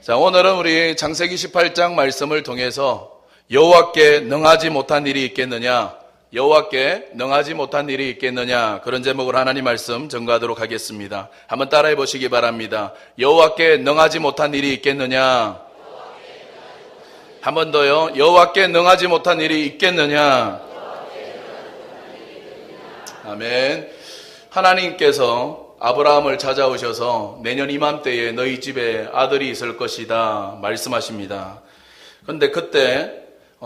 자, 오늘은 우리 창세기 18장 말씀을 통해서 여호와께 능하지 못한 일이 있겠느냐, 여호와께 능하지 못한 일이 있겠느냐, 그런 제목으로 하나님 말씀 전가하도록 하겠습니다. 한번 따라해 보시기 바랍니다. 여호와께 능하지 못한 일이 있겠느냐. 한 번 더요. 여호와께 능하지 못한 일이 있겠느냐. 아멘. 하나님께서 아브라함을 찾아오셔서 내년 이맘때에 너희 집에 아들이 있을 것이다 말씀하십니다. 그런데 그때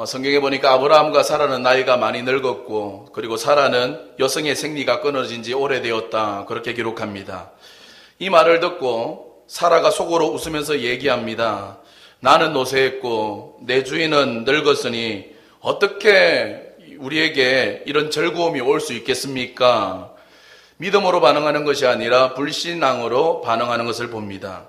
성경에 보니까 아브라함과 사라는 나이가 많이 늙었고, 그리고 사라는 여성의 생리가 끊어진 지 오래되었다, 그렇게 기록합니다. 이 말을 듣고 사라가 속으로 웃으면서 얘기합니다. 나는 노쇠했고 내 주인은 늙었으니 어떻게 우리에게 이런 즐거움이 올 수 있겠습니까? 믿음으로 반응하는 것이 아니라 불신앙으로 반응하는 것을 봅니다.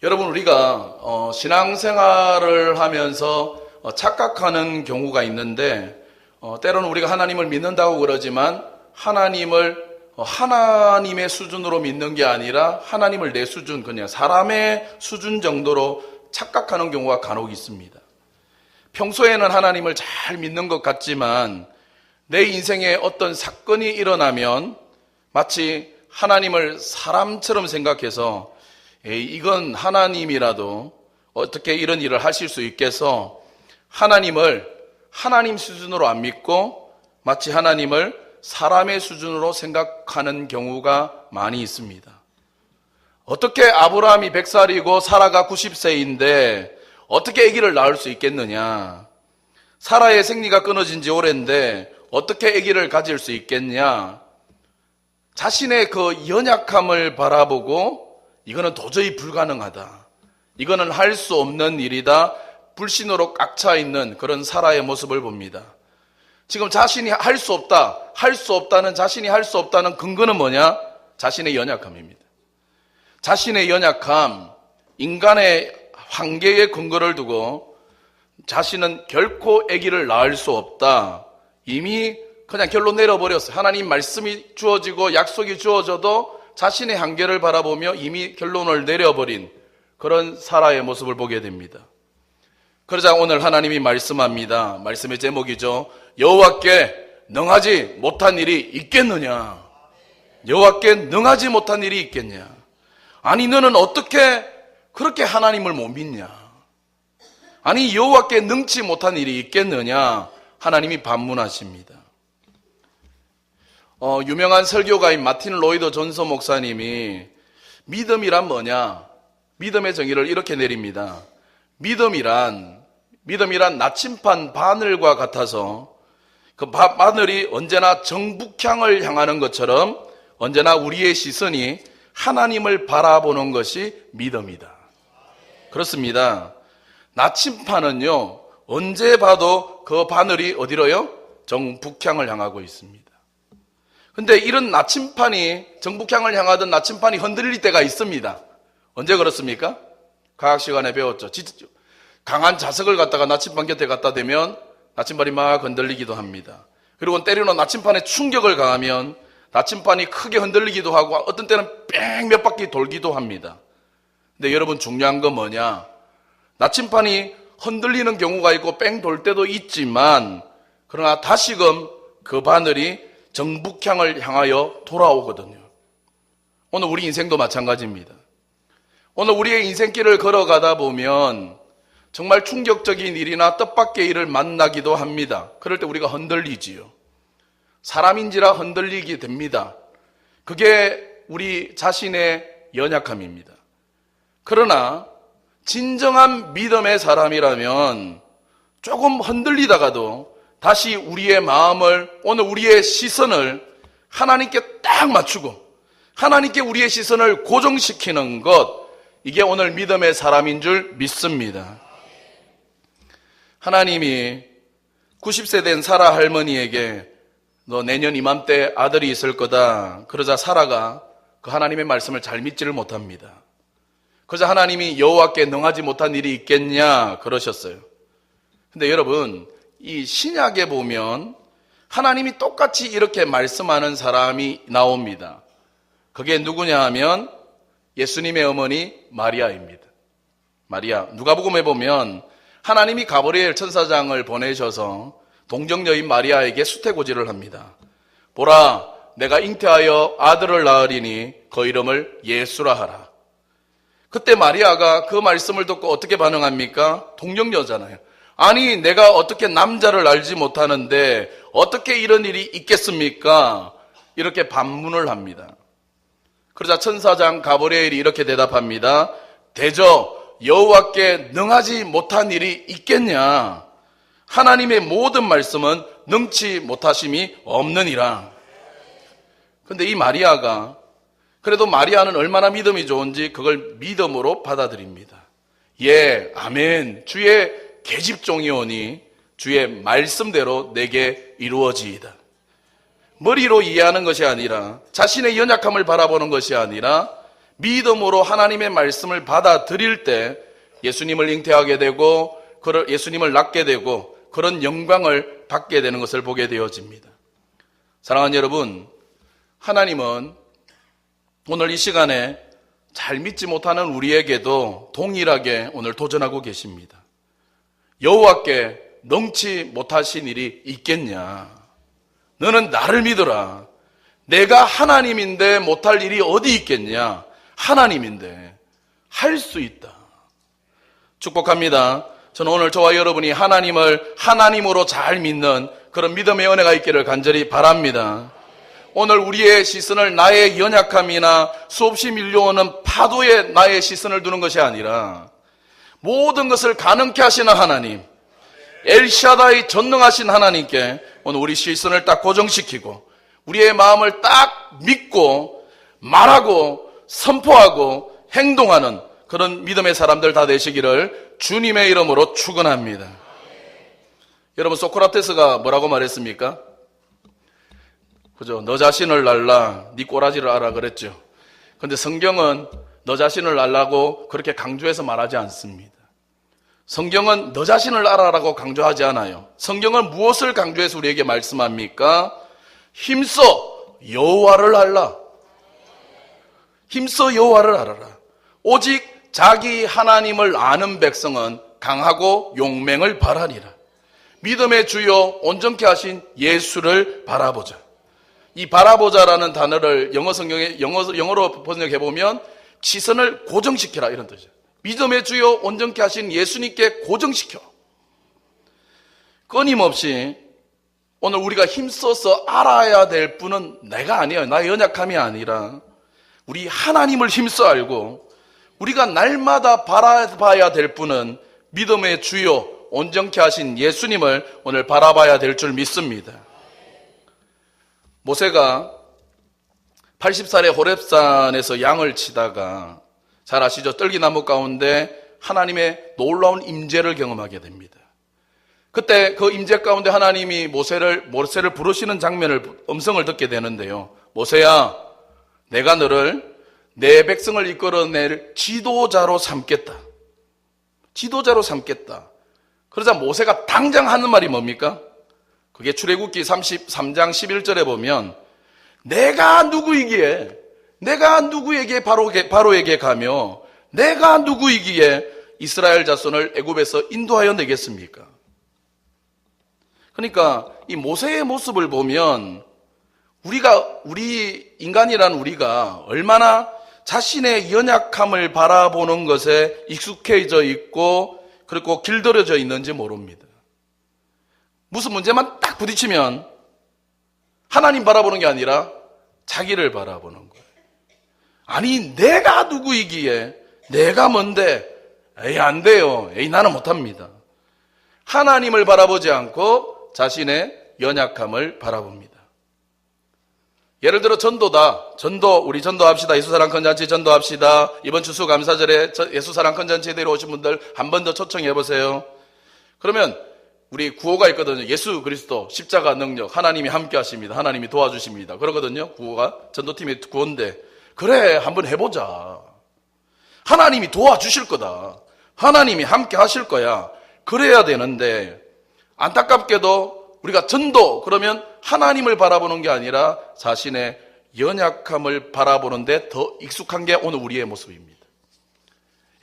여러분, 우리가 신앙생활을 하면서 착각하는 경우가 있는데, 때로는 우리가 하나님을 믿는다고 그러지만 하나님을 하나님의 수준으로 믿는 게 아니라 하나님을 내 수준, 그냥 사람의 수준 정도로 착각하는 경우가 간혹 있습니다. 평소에는 하나님을 잘 믿는 것 같지만 내 인생에 어떤 사건이 일어나면 마치 하나님을 사람처럼 생각해서 이건 하나님이라도 어떻게 이런 일을 하실 수 있겠어, 하나님을 하나님 수준으로 안 믿고 마치 하나님을 사람의 수준으로 생각하는 경우가 많이 있습니다. 어떻게 아브라함이 100살이고 사라가 90세인데 어떻게 아기를 낳을 수 있겠느냐, 사라의 생리가 끊어진 지 오랜데 어떻게 아기를 가질 수 있겠냐, 자신의 그 연약함을 바라보고 이거는 도저히 불가능하다, 이거는 할 수 없는 일이다, 불신으로 꽉 차 있는 그런 사라의 모습을 봅니다. 지금 자신이 할 수 없다는 자신이 할 수 없다는 근거는 뭐냐? 자신의 연약함입니다. 자신의 연약함, 인간의 한계의 근거를 두고 자신은 결코 아기를 낳을 수 없다, 이미 그냥 결론 내려버렸어요. 하나님 말씀이 주어지고 약속이 주어져도 자신의 한계를 바라보며 이미 결론을 내려버린 그런 사라의 모습을 보게 됩니다. 그러자 오늘 하나님이 말씀합니다. 말씀의 제목이죠. 여호와께 능하지 못한 일이 있겠느냐. 여호와께 능하지 못한 일이 있겠냐. 아니, 너는 어떻게 그렇게 하나님을 못 믿냐. 아니, 여호와께 능치 못한 일이 있겠느냐. 하나님이 반문하십니다. 유명한 설교가인 마틴 로이드 존서 목사님이 믿음이란 뭐냐, 믿음의 정의를 이렇게 내립니다. 믿음이란 나침반 바늘과 같아서 그 바늘이 언제나 정북향을 향하는 것처럼 언제나 우리의 시선이 하나님을 바라보는 것이 믿음이다. 그렇습니다. 나침반은요, 언제 봐도 그 바늘이 어디로요? 정북향을 향하고 있습니다. 근데 이런 나침반이, 정북향을 향하던 나침반이 흔들릴 때가 있습니다. 언제 그렇습니까? 과학 시간에 배웠죠. 강한 자석을 갖다가 나침반 곁에 갖다 대면 나침반이 막 흔들리기도 합니다. 그리고 때로는 나침반에 충격을 가하면 나침반이 크게 흔들리기도 하고 어떤 때는 뺑 몇 바퀴 돌기도 합니다. 근데 여러분, 중요한 건 뭐냐? 나침반이 흔들리는 경우가 있고 뺑 돌 때도 있지만, 그러나 다시금 그 바늘이 정북향을 향하여 돌아오거든요. 오늘 우리 인생도 마찬가지입니다. 오늘 우리의 인생길을 걸어가다 보면 정말 충격적인 일이나 뜻밖의 일을 만나기도 합니다. 그럴 때 우리가 흔들리지요. 사람인지라 흔들리게 됩니다. 그게 우리 자신의 연약함입니다. 그러나 진정한 믿음의 사람이라면 조금 흔들리다가도 다시 우리의 마음을, 오늘 우리의 시선을 하나님께 딱 맞추고 하나님께 우리의 시선을 고정시키는 것, 이게 오늘 믿음의 사람인 줄 믿습니다. 하나님이 90세 된 사라 할머니에게 너 내년 이맘때 아들이 있을 거다, 그러자 사라가 그 하나님의 말씀을 잘 믿지를 못합니다. 그러자 하나님이 여호와께 능하지 못한 일이 있겠냐 그러셨어요. 근데 여러분, 이 신약에 보면 하나님이 똑같이 이렇게 말씀하는 사람이 나옵니다. 그게 누구냐 하면 예수님의 어머니 마리아입니다. 마리아. 누가복음에 보면 하나님이 가브리엘 천사장을 보내셔서 동정 여인 마리아에게 수태고지를 합니다. 보라, 내가 잉태하여 아들을 낳으리니 그 이름을 예수라 하라. 그때 마리아가 그 말씀을 듣고 어떻게 반응합니까? 동정녀잖아요. 아니, 내가 어떻게 남자를 알지 못하는데 어떻게 이런 일이 있겠습니까? 이렇게 반문을 합니다. 그러자 천사장 가브리엘이 이렇게 대답합니다. 대저 여호와께 능하지 못한 일이 있겠냐? 하나님의 모든 말씀은 능치 못하심이 없느니라. 근데 이 마리아가, 그래도 마리아는 얼마나 믿음이 좋은지 그걸 믿음으로 받아들입니다. 예, 아멘. 주의 계집종이오니 주의 말씀대로 내게 이루어지이다. 머리로 이해하는 것이 아니라, 자신의 연약함을 바라보는 것이 아니라 믿음으로 하나님의 말씀을 받아들일 때 예수님을 잉태하게 되고 예수님을 낳게 되고 그런 영광을 받게 되는 것을 보게 되어집니다. 사랑하는 여러분, 하나님은 오늘 이 시간에 잘 믿지 못하는 우리에게도 동일하게 오늘 도전하고 계십니다. 여호와께 능치 못하신 일이 있겠냐? 너는 나를 믿어라. 내가 하나님인데 못할 일이 어디 있겠냐? 하나님인데 할 수 있다. 축복합니다. 저는 오늘 저와 여러분이 하나님을 하나님으로 잘 믿는 그런 믿음의 은혜가 있기를 간절히 바랍니다. 오늘 우리의 시선을 나의 연약함이나 수없이 밀려오는 파도에 나의 시선을 두는 것이 아니라 모든 것을 가능케 하시는 하나님, 엘샤다이 전능하신 하나님께 오늘 우리 시선을 딱 고정시키고 우리의 마음을 딱 믿고 말하고 선포하고 행동하는 그런 믿음의 사람들 다 되시기를 주님의 이름으로 축원합니다. 여러분, 소크라테스가 뭐라고 말했습니까? 그죠? 너 자신을 알라, 네 꼬라지를 알아 그랬죠. 그런데 성경은 너 자신을 알라고 그렇게 강조해서 말하지 않습니다. 성경은 너 자신을 알아라고 강조하지 않아요. 성경은 무엇을 강조해서 우리에게 말씀합니까? 힘써 여호와를 알라. 힘써 여호와를 알아라. 오직 자기 하나님을 아는 백성은 강하고 용맹을 발하리라. 믿음의 주요 온전케 하신 예수를 바라보자. 이 바라보자라는 단어를 영어로 번역해 보면 시선을 고정시켜라 이런 뜻이죠. 믿음의 주요 온전케 하신 예수님께 고정시켜. 끊임없이 오늘 우리가 힘써서 알아야 될 분은 내가 아니에요. 나의 연약함이 아니라 우리 하나님을 힘써 알고 우리가 날마다 바라봐야 될 분은 믿음의 주요 온전케 하신 예수님을 오늘 바라봐야 될 줄 믿습니다. 모세가 80살의 호렙산에서 양을 치다가 잘 아시죠? 떨기나무 가운데 하나님의 놀라운 임재를 경험하게 됩니다. 그때 그 임재 가운데 하나님이 모세를 부르시는 장면을 음성을 듣게 되는데요. 모세야, 내가 너를 내 백성을 이끌어낼 지도자로 삼겠다. 지도자로 삼겠다. 그러자 모세가 당장 하는 말이 뭡니까? 그게 출애굽기 33장 11절에 보면 내가 누구이기에 내가 누구에게 바로에게 가며 내가 누구이기에 이스라엘 자손을 애굽에서 인도하여 내겠습니까? 그러니까 이 모세의 모습을 보면 우리 인간이란 우리가 얼마나 자신의 연약함을 바라보는 것에 익숙해져 있고 그리고 길들여져 있는지 모릅니다. 무슨 문제만 딱 부딪히면 하나님 바라보는 게 아니라 자기를 바라보는 거예요. 아니, 내가 누구이기에 내가 뭔데? 에이, 안 돼요. 에이, 나는 못합니다. 하나님을 바라보지 않고 자신의 연약함을 바라봅니다. 예를 들어 우리 전도합시다. 예수사랑 컨잔치 전도합시다. 이번 추수감사절에 예수사랑 컨잔치에 내려오신 분들 한 번 더 초청해 보세요. 그러면 우리 구호가 있거든요. 예수 그리스도 십자가 능력 하나님이 함께 하십니다. 하나님이 도와주십니다. 그러거든요. 구호가 전도팀의 구호인데 그래, 한번 해보자. 하나님이 도와주실 거다. 하나님이 함께 하실 거야. 그래야 되는데 안타깝게도 우리가 전도 그러면 하나님을 바라보는 게 아니라 자신의 연약함을 바라보는데 더 익숙한 게 오늘 우리의 모습입니다.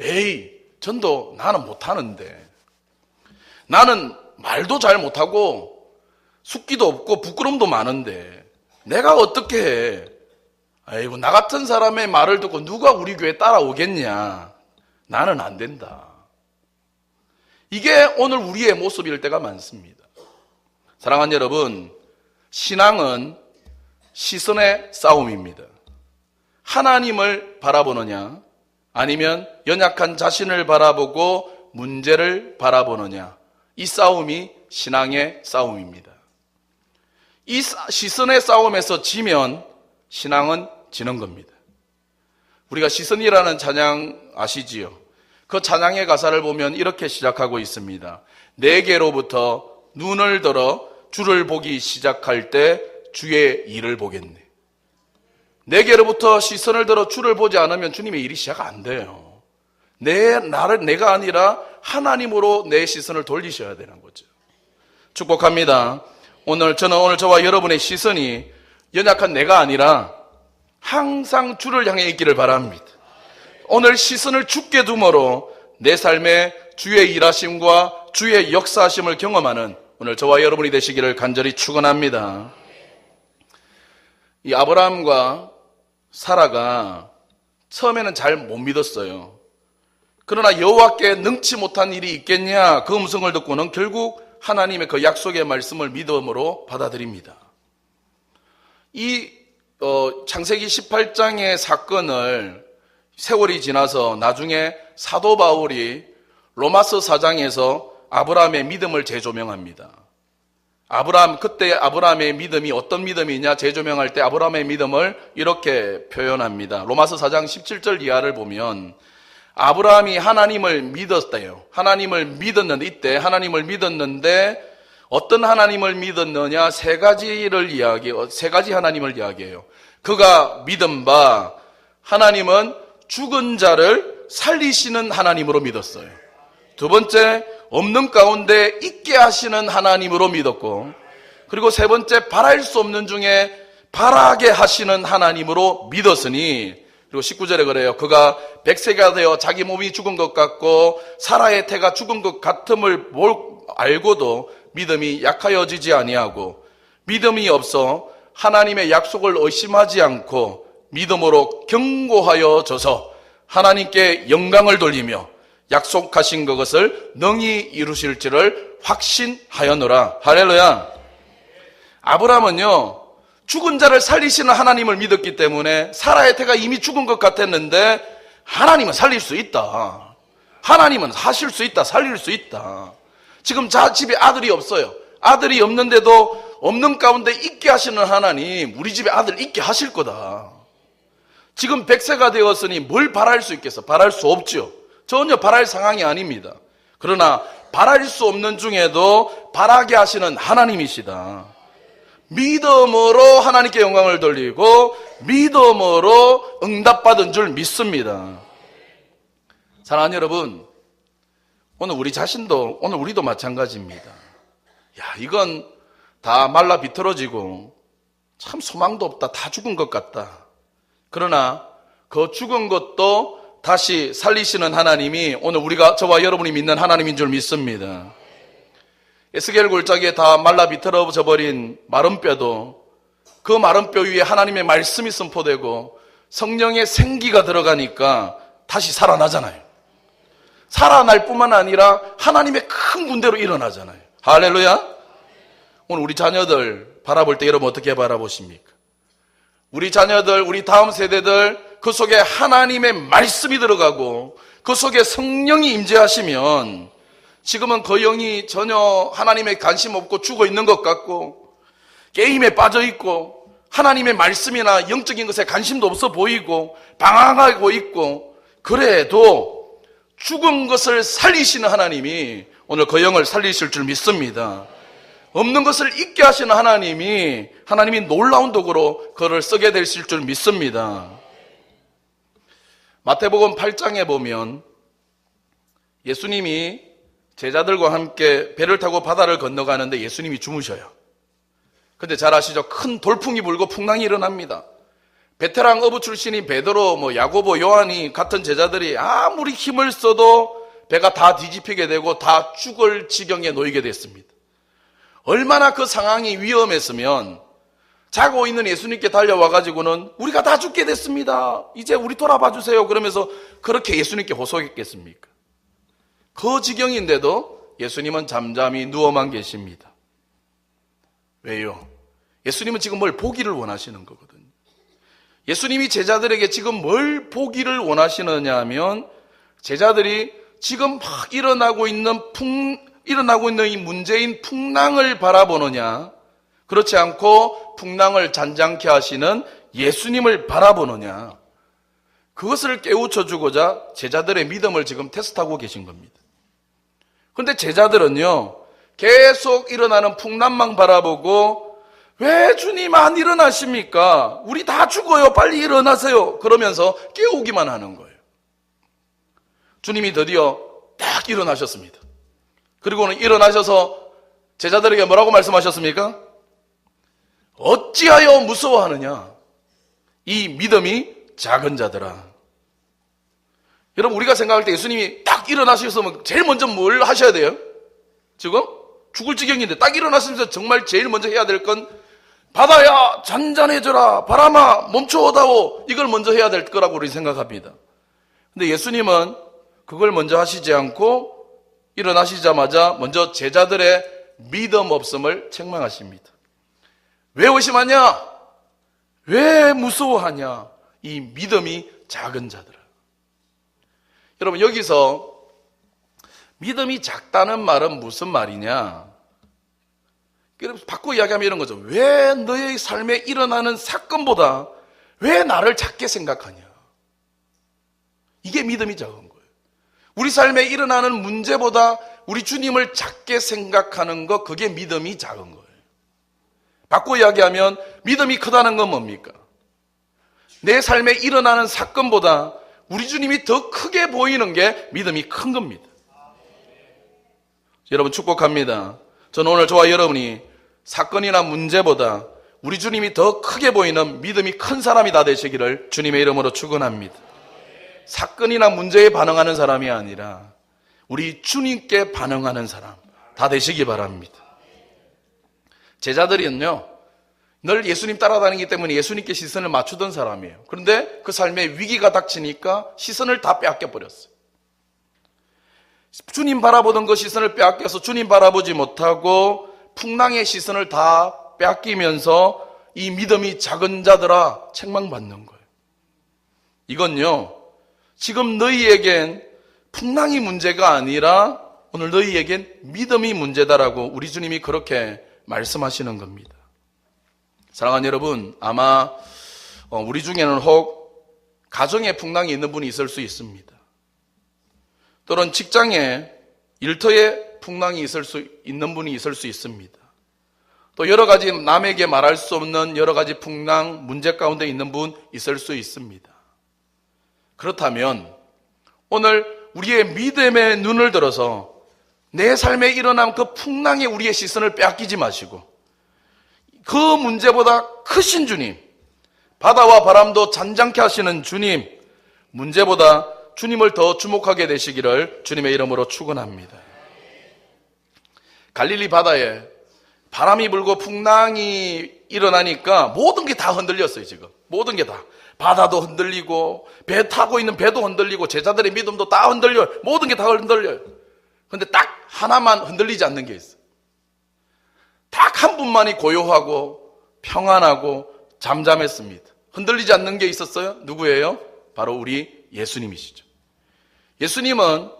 에이, 전도 나는 못하는데, 나는 말도 잘 못하고 숙기도 없고 부끄럼도 많은데 내가 어떻게 해? 아이고, 나 같은 사람의 말을 듣고 누가 우리 교회 따라오겠냐? 나는 안 된다. 이게 오늘 우리의 모습일 때가 많습니다. 사랑하는 여러분, 신앙은 시선의 싸움입니다. 하나님을 바라보느냐, 아니면 연약한 자신을 바라보고 문제를 바라보느냐, 이 싸움이 신앙의 싸움입니다. 이 시선의 싸움에서 지면 신앙은 지는 겁니다. 우리가 시선이라는 찬양 아시지요? 그 찬양의 가사를 보면 이렇게 시작하고 있습니다. 내게로부터 눈을 들어 주를 보기 시작할 때 주의 일을 보겠네. 내게로부터 시선을 들어 주를 보지 않으면 주님의 일이 시작 안 돼요. 내가 아니라 하나님으로 내 시선을 돌리셔야 되는 거죠. 축복합니다. 저는 오늘 저와 여러분의 시선이 연약한 내가 아니라 항상 주를 향해 있기를 바랍니다. 오늘 시선을 주께 두므로 내 삶에 주의 일하심과 주의 역사하심을 경험하는 오늘 저와 여러분이 되시기를 간절히 축원합니다. 이 아브라함과 사라가 처음에는 잘 못 믿었어요. 그러나 여호와께 능치 못한 일이 있겠냐, 그 음성을 듣고는 결국 하나님의 그 약속의 말씀을 믿음으로 받아들입니다. 이 창세기 18장의 사건을 세월이 지나서 나중에 사도 바울이 로마서 4장에서 아브라함의 믿음을 재조명합니다. 그때 아브라함의 믿음이 어떤 믿음이냐 재조명할 때 아브라함의 믿음을 이렇게 표현합니다. 로마서 4장 17절 이하를 보면 아브라함이 하나님을 믿었대요. 하나님을 믿었는데, 이때 하나님을 믿었는데 어떤 하나님을 믿었느냐, 세 가지 하나님을 이야기해요. 그가 믿은 바 하나님은 죽은 자를 살리시는 하나님으로 믿었어요. 두 번째, 없는 가운데 있게 하시는 하나님으로 믿었고, 그리고 세 번째, 바랄 수 없는 중에 바라게 하시는 하나님으로 믿었으니, 그리고 19절에 그래요. 그가 100세가 되어 자기 몸이 죽은 것 같고 사라의 태가 죽은 것 같음을 알고도 믿음이 약하여지지 아니하고 믿음이 없어 하나님의 약속을 의심하지 않고 믿음으로 견고하여져서 하나님께 영광을 돌리며 약속하신 그것을 능히 이루실지를 확신하였노라. 할렐루야. 아브라함은요, 죽은 자를 살리시는 하나님을 믿었기 때문에 사라의 태가 이미 죽은 것 같았는데 하나님은 살릴 수 있다. 하나님은 하실 수 있다. 살릴 수 있다. 지금 집에 아들이 없어요. 아들이 없는데도 없는 가운데 있게 하시는 하나님, 우리 집에 아들 있게 하실 거다. 지금 100세가 되었으니 뭘 바랄 수 있겠어? 바랄 수 없죠. 전혀 바랄 상황이 아닙니다. 그러나 바랄 수 없는 중에도 바라게 하시는 하나님이시다. 믿음으로 하나님께 영광을 돌리고 믿음으로 응답받은 줄 믿습니다. 사랑하는 여러분, 오늘 우리도 마찬가지입니다. 이건 다 말라 비틀어지고 참 소망도 없다, 다 죽은 것 같다. 그러나 그 죽은 것도 다시 살리시는 하나님이 오늘 저와 여러분이 믿는 하나님인 줄 믿습니다. 에스겔 골짜기에 다 말라 비틀어져 버린 마른 뼈도 그 마른 뼈 위에 하나님의 말씀이 선포되고 성령의 생기가 들어가니까 다시 살아나잖아요. 살아날 뿐만 아니라 하나님의 큰 군대로 일어나잖아요. 할렐루야. 오늘 우리 자녀들 바라볼 때 여러분 어떻게 바라보십니까? 우리 자녀들, 우리 다음 세대들 그 속에 하나님의 말씀이 들어가고 그 속에 성령이 임재하시면 지금은 그 영이 전혀 하나님에 관심 없고 죽어 있는 것 같고 게임에 빠져 있고 하나님의 말씀이나 영적인 것에 관심도 없어 보이고 방황하고 있고, 그래도 죽은 것을 살리시는 하나님이 오늘 그 영을 살리실 줄 믿습니다. 없는 것을 있게 하시는 하나님이 놀라운 도구로 그를 쓰게 되실 줄 믿습니다. 마태복음 8장에 보면 예수님이 제자들과 함께 배를 타고 바다를 건너가는데 예수님이 주무셔요. 근데 잘 아시죠? 큰 돌풍이 불고 풍랑이 일어납니다. 베테랑 어부 출신이 베드로, 야고보, 요한이 같은 제자들이 아무리 힘을 써도 배가 다 뒤집히게 되고 다 죽을 지경에 놓이게 됐습니다. 얼마나 그 상황이 위험했으면 자고 있는 예수님께 달려와가지고는 우리가 다 죽게 됐습니다. 이제 우리 돌아봐 주세요. 그러면서 그렇게 예수님께 호소했겠습니까? 그 지경인데도 예수님은 잠잠히 누워만 계십니다. 왜요? 예수님은 지금 뭘 보기를 원하시는 거거든요. 예수님이 제자들에게 지금 뭘 보기를 원하시느냐 하면 제자들이 지금 막 일어나고 있는 이 문제인 풍랑을 바라보느냐, 그렇지 않고 풍랑을 잔잔케 하시는 예수님을 바라보느냐, 그것을 깨우쳐 주고자 제자들의 믿음을 지금 테스트하고 계신 겁니다. 그런데 제자들은요, 계속 일어나는 풍랑만 바라보고 왜 주님 안 일어나십니까? 우리 다 죽어요. 빨리 일어나세요. 그러면서 깨우기만 하는 거예요. 주님이 드디어 딱 일어나셨습니다. 그리고는 일어나셔서 제자들에게 뭐라고 말씀하셨습니까? 어찌하여 무서워하느냐? 이 믿음이 작은 자들아. 여러분, 우리가 생각할 때 예수님이 딱 일어나셨으면 제일 먼저 뭘 하셔야 돼요? 지금 죽을 지경인데 딱 일어나시면서 정말 제일 먼저 해야 될 건 바다야 잔잔해져라, 바람아 멈춰오다오, 이걸 먼저 해야 될 거라고 우리 생각합니다. 근데 예수님은 그걸 먼저 하시지 않고 일어나시자마자 먼저 제자들의 믿음 없음을 책망하십니다. 왜 의심하냐? 왜 무서워하냐? 이 믿음이 작은 자들아. 여러분, 여기서 믿음이 작다는 말은 무슨 말이냐? 바꿔 이야기하면 이런 거죠. 왜 너의 삶에 일어나는 사건보다 왜 나를 작게 생각하냐? 이게 믿음이 작은 거예요. 우리 삶에 일어나는 문제보다 우리 주님을 작게 생각하는 것, 그게 믿음이 작은 거예요. 바꿔 이야기하면 믿음이 크다는 건 뭡니까? 내 삶에 일어나는 사건보다 우리 주님이 더 크게 보이는 게 믿음이 큰 겁니다. 여러분, 축복합니다. 저는 오늘 저와 여러분이 사건이나 문제보다 우리 주님이 더 크게 보이는 믿음이 큰 사람이 다 되시기를 주님의 이름으로 축원합니다. 사건이나 문제에 반응하는 사람이 아니라 우리 주님께 반응하는 사람 다 되시기 바랍니다. 제자들은요, 늘 예수님 따라다니기 때문에 예수님께 시선을 맞추던 사람이에요. 그런데 그 삶에 위기가 닥치니까 시선을 다 빼앗겨버렸어요. 주님 바라보던 그 시선을 빼앗겨서 주님 바라보지 못하고 풍랑의 시선을 다 빼앗기면서 이 믿음이 작은 자들아 책망받는 거예요. 이건요, 지금 너희에겐 풍랑이 문제가 아니라 오늘 너희에겐 믿음이 문제다라고 우리 주님이 그렇게 말씀하시는 겁니다. 사랑하는 여러분, 아마 우리 중에는 혹 가정에 풍랑이 있는 분이 있을 수 있습니다. 또는 직장에 일터에 풍랑이 있을 수 있는 분이 있을 수 있습니다. 또 여러 가지 남에게 말할 수 없는 여러 가지 풍랑, 문제 가운데 있는 분 있을 수 있습니다. 그렇다면 오늘 우리의 믿음의 눈을 들어서 내 삶에 일어난 그 풍랑에 우리의 시선을 빼앗기지 마시고 그 문제보다 크신 주님, 바다와 바람도 잔잔케 하시는 주님, 문제보다 주님을 더 주목하게 되시기를 주님의 이름으로 축원합니다. 갈릴리 바다에 바람이 불고 풍랑이 일어나니까 모든 게 다 흔들렸어요. 지금 모든 게 다, 바다도 흔들리고 배 타고 있는 배도 흔들리고 제자들의 믿음도 다 흔들려요. 모든 게 다 흔들려요. 그런데 딱 하나만 흔들리지 않는 게 있어요. 딱 한 분만이 고요하고 평안하고 잠잠했습니다. 흔들리지 않는 게 있었어요. 누구예요? 바로 우리 예수님이시죠. 예수님은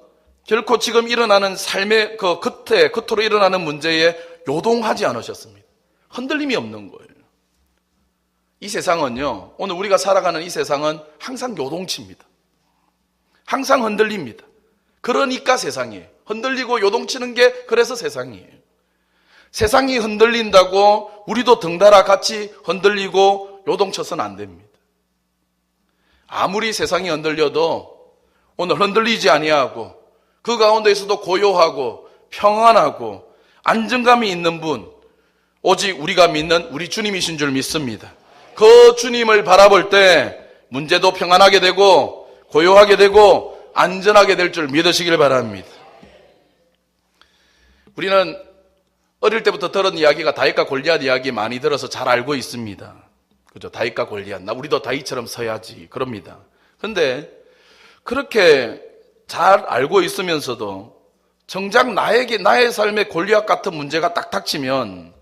결코 지금 일어나는 삶의 그 끝으로 일어나는 문제에 요동하지 않으셨습니다. 흔들림이 없는 거예요. 이 세상은요, 오늘 우리가 살아가는 이 세상은 항상 요동칩니다. 항상 흔들립니다. 그러니까 세상이에요. 흔들리고 요동치는 게 그래서 세상이에요. 세상이 흔들린다고 우리도 덩달아 같이 흔들리고 요동쳐서는 안 됩니다. 아무리 세상이 흔들려도 오늘 흔들리지 아니하고 그 가운데에서도 고요하고 평안하고 안정감이 있는 분, 오직 우리가 믿는 우리 주님이신 줄 믿습니다. 그 주님을 바라볼 때 문제도 평안하게 되고 고요하게 되고 안전하게 될 줄 믿으시길 바랍니다. 우리는 어릴 때부터 들은 이야기가 다윗과 골리앗 이야기 많이 들어서 잘 알고 있습니다. 그죠? 다윗과 골리앗. 우리도 다윗처럼 서야지. 그럽니다. 근데 그렇게 잘 알고 있으면서도 정작 나의 삶에 골리앗 같은 문제가 딱 닥치면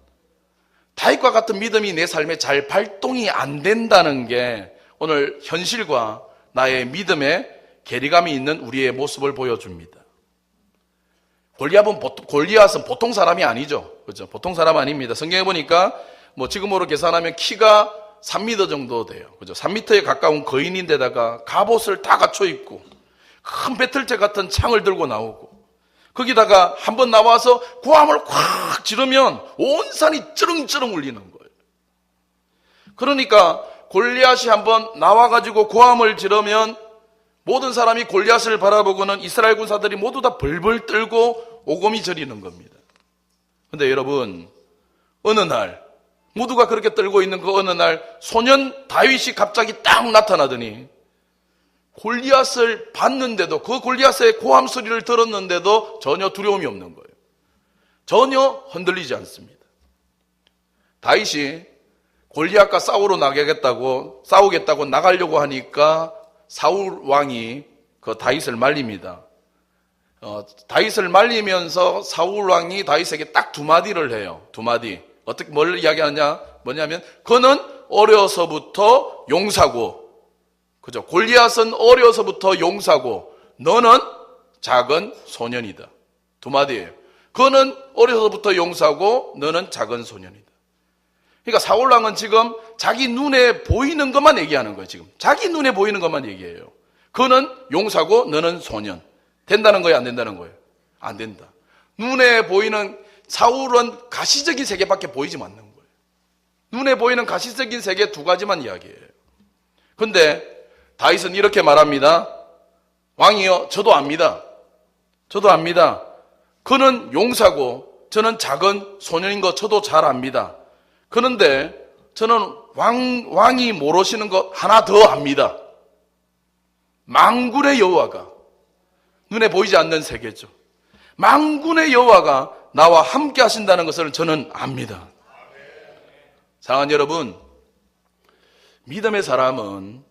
다윗과 같은 믿음이 내 삶에 잘 발동이 안 된다는 게 오늘 현실과 나의 믿음의 괴리감이 있는 우리의 모습을 보여줍니다. 골리앗은 보통 사람이 아니죠. 그죠? 보통 사람 아닙니다. 성경에 보니까 지금으로 계산하면 키가 3m 정도 돼요. 그죠? 3m에 가까운 거인인데다가 갑옷을 다 갖춰 입고 큰 배틀제 같은 창을 들고 나오고 거기다가 한번 나와서 고함을 콱 지르면 온 산이 ጭ릉ጭ릉 울리는 거예요. 그러니까 골리앗이 한번 나와가지고 고함을 지르면 모든 사람이 골리앗을 바라보고는 이스라엘 군사들이 모두 다 벌벌 떨고 오금이 저리는 겁니다. 그런데 여러분, 어느 날 모두가 그렇게 떨고 있는 그 어느 날 소년 다윗이 갑자기 딱 나타나더니 골리앗을 봤는데도 그 골리앗의 고함 소리를 들었는데도 전혀 두려움이 없는 거예요. 전혀 흔들리지 않습니다. 다윗이 골리앗과 싸우겠다고 나가려고 하니까 사울 왕이 그 다윗을 말립니다. 다윗을 말리면서 사울 왕이 다윗에게 딱 두 마디를 해요. 두 마디. 뭘 이야기하느냐? 뭐냐면 그는 어려서부터 용사고, 그죠? 골리앗은 어려서부터 용사고 너는 작은 소년이다. 두 마디예요. 그는 어려서부터 용사고 너는 작은 소년이다. 그러니까 사울왕은 지금 자기 눈에 보이는 것만 얘기하는 거예요. 지금 자기 눈에 보이는 것만 얘기해요. 그는 용사고 너는 소년. 된다는 거예요? 안 된다는 거예요? 안 된다. 눈에 보이는, 사울은 가시적인 세계밖에 보이지 않는 거예요. 눈에 보이는 가시적인 세계 두 가지만 이야기해요. 근데 다윗은 이렇게 말합니다. 왕이여, 저도 압니다. 저도 압니다. 그는 용사고 저는 작은 소년인 거 저도 잘 압니다. 그런데 저는 왕이 모르시는 거 하나 더 압니다. 만군의 여호와가, 눈에 보이지 않는 세계죠. 만군의 여호와가 나와 함께 하신다는 것을 저는 압니다. 사랑하는 여러분, 믿음의 사람은,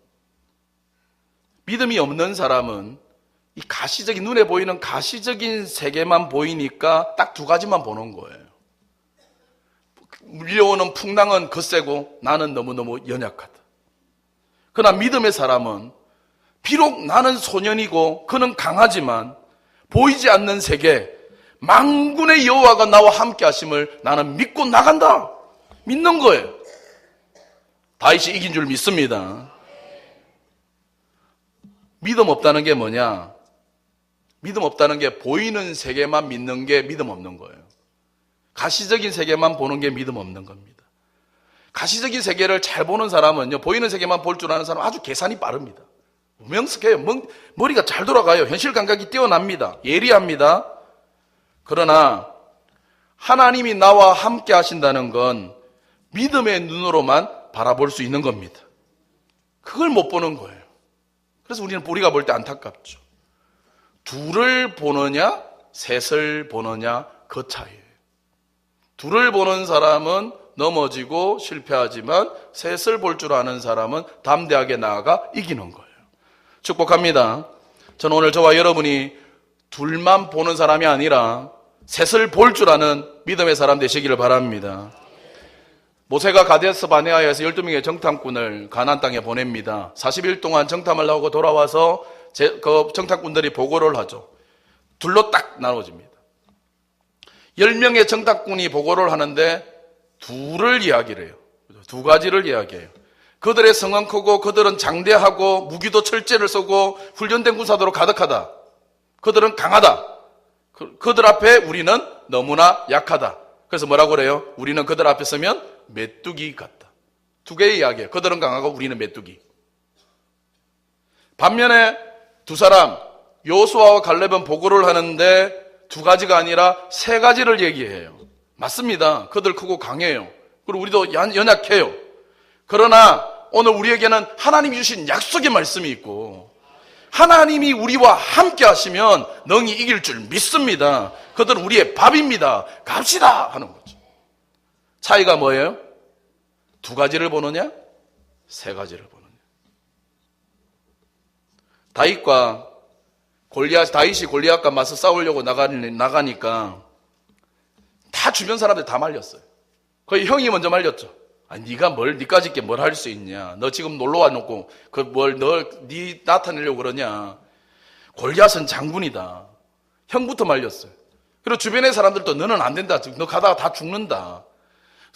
믿음이 없는 사람은 이 가시적인, 눈에 보이는 가시적인 세계만 보이니까 딱 두 가지만 보는 거예요. 밀려오는 풍랑은 거세고 나는 너무너무 연약하다. 그러나 믿음의 사람은 비록 나는 소년이고 그는 강하지만 보이지 않는 세계, 만군의 여호와가 나와 함께 하심을 나는 믿고 나간다. 믿는 거예요. 다윗이 이긴 줄 믿습니다. 믿음 없다는 게 뭐냐? 믿음 없다는 게 보이는 세계만 믿는 게 믿음 없는 거예요. 가시적인 세계만 보는 게 믿음 없는 겁니다. 가시적인 세계를 잘 보는 사람은요, 보이는 세계만 볼 줄 아는 사람은 아주 계산이 빠릅니다. 명석해요. 머리가 잘 돌아가요. 현실 감각이 뛰어납니다. 예리합니다. 그러나 하나님이 나와 함께 하신다는 건 믿음의 눈으로만 바라볼 수 있는 겁니다. 그걸 못 보는 거예요. 그래서 우리가 볼 때 안타깝죠. 둘을 보느냐 셋을 보느냐 그 차이예요. 둘을 보는 사람은 넘어지고 실패하지만 셋을 볼 줄 아는 사람은 담대하게 나아가 이기는 거예요. 축복합니다. 저는 오늘 저와 여러분이 둘만 보는 사람이 아니라 셋을 볼 줄 아는 믿음의 사람 되시기를 바랍니다. 모세가 가데스 바네아에서 12명의 정탐꾼을 가나안 땅에 보냅니다. 40일 동안 정탐을 하고 돌아와서 그 정탐꾼들이 보고를 하죠. 둘로 딱 나눠집니다. 10명의 정탐꾼이 보고를 하는데 둘을 이야기를 해요. 두 가지를 이야기해요. 그들의 성은 크고 그들은 장대하고 무기도 철제를 쓰고 훈련된 군사도로 가득하다. 그들은 강하다. 그들 앞에 우리는 너무나 약하다. 그래서 뭐라고 그래요? 우리는 그들 앞에 서면 메뚜기 같다. 두 개의 이야기예요. 그들은 강하고 우리는 메뚜기. 반면에 두 사람, 여호수아와 갈렙은 보고를 하는데 두 가지가 아니라 세 가지를 얘기해요. 맞습니다. 그들 크고 강해요. 그리고 우리도 연약해요. 그러나 오늘 우리에게는 하나님이 주신 약속의 말씀이 있고 하나님이 우리와 함께 하시면 능히 이길 줄 믿습니다. 그들은 우리의 밥입니다. 갑시다 하는 거죠. 차이가 뭐예요? 두 가지를 보느냐? 세 가지를 보느냐. 다윗이 골리앗과 맞서 싸우려고 나가니까 다 주변 사람들 다 말렸어요. 거의 형이 먼저 말렸죠. 네가 니까짓 게 뭘 할 수 있냐? 너 지금 놀러 와놓고 네 나타내려고 그러냐? 골리앗은 장군이다. 형부터 말렸어요. 그리고 주변의 사람들도 너는 안 된다. 너 가다가 다 죽는다.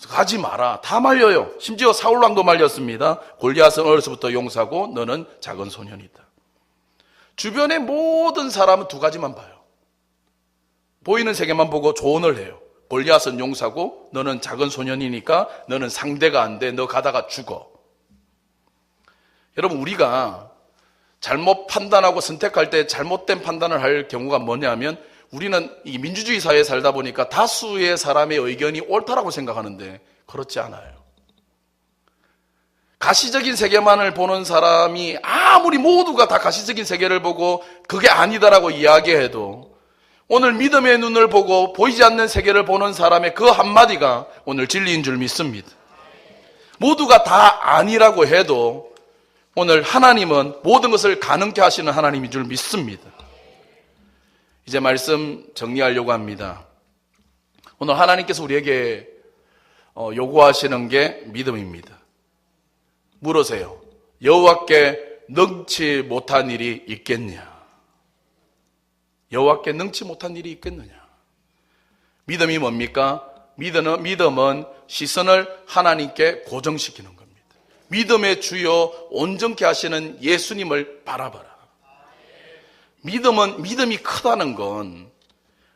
가지 마라. 다 말려요. 심지어 사울왕도 말렸습니다. 골리앗은 어려서부터 용사고 너는 작은 소년이다. 주변의 모든 사람은 두 가지만 봐요. 보이는 세계만 보고 조언을 해요. 골리앗은 용사고 너는 작은 소년이니까 너는 상대가 안 돼. 너 가다가 죽어. 여러분, 우리가 잘못 판단하고 선택할 때 잘못된 판단을 할 경우가 뭐냐면, 우리는 이 민주주의 사회에 살다 보니까 다수의 사람의 의견이 옳다라고 생각하는데 그렇지 않아요. 가시적인 세계만을 보는 사람이 아무리 모두가 다 가시적인 세계를 보고 그게 아니다라고 이야기해도 오늘 믿음의 눈을 보고 보이지 않는 세계를 보는 사람의 그 한마디가 오늘 진리인 줄 믿습니다. 모두가 다 아니라고 해도 오늘 하나님은 모든 것을 가능케 하시는 하나님인 줄 믿습니다. 이제 말씀 정리하려고 합니다. 오늘 하나님께서 우리에게 요구하시는 게 믿음입니다. 물으세요. 여호와께 능치 못한 일이 있겠냐? 여호와께 능치 못한 일이 있겠느냐? 믿음이 뭡니까? 믿음은 시선을 하나님께 고정시키는 겁니다. 믿음의 주요 온전케 하시는 예수님을 바라봐라. 믿음이 크다는 건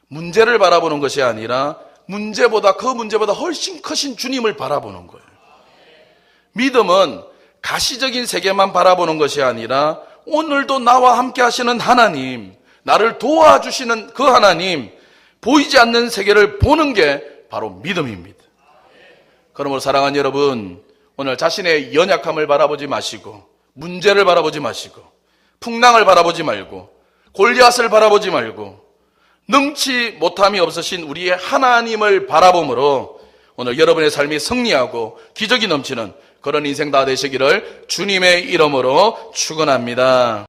문제를 바라보는 것이 아니라 그 문제보다 훨씬 크신 주님을 바라보는 거예요. 믿음은 가시적인 세계만 바라보는 것이 아니라 오늘도 나와 함께 하시는 하나님, 나를 도와주시는 그 하나님, 보이지 않는 세계를 보는 게 바로 믿음입니다. 그러므로 사랑하는 여러분, 오늘 자신의 연약함을 바라보지 마시고, 문제를 바라보지 마시고, 풍랑을 바라보지 말고, 골리앗을 바라보지 말고, 능치 못함이 없으신 우리의 하나님을 바라봄으로 오늘 여러분의 삶이 승리하고 기적이 넘치는 그런 인생 다 되시기를 주님의 이름으로 축원합니다.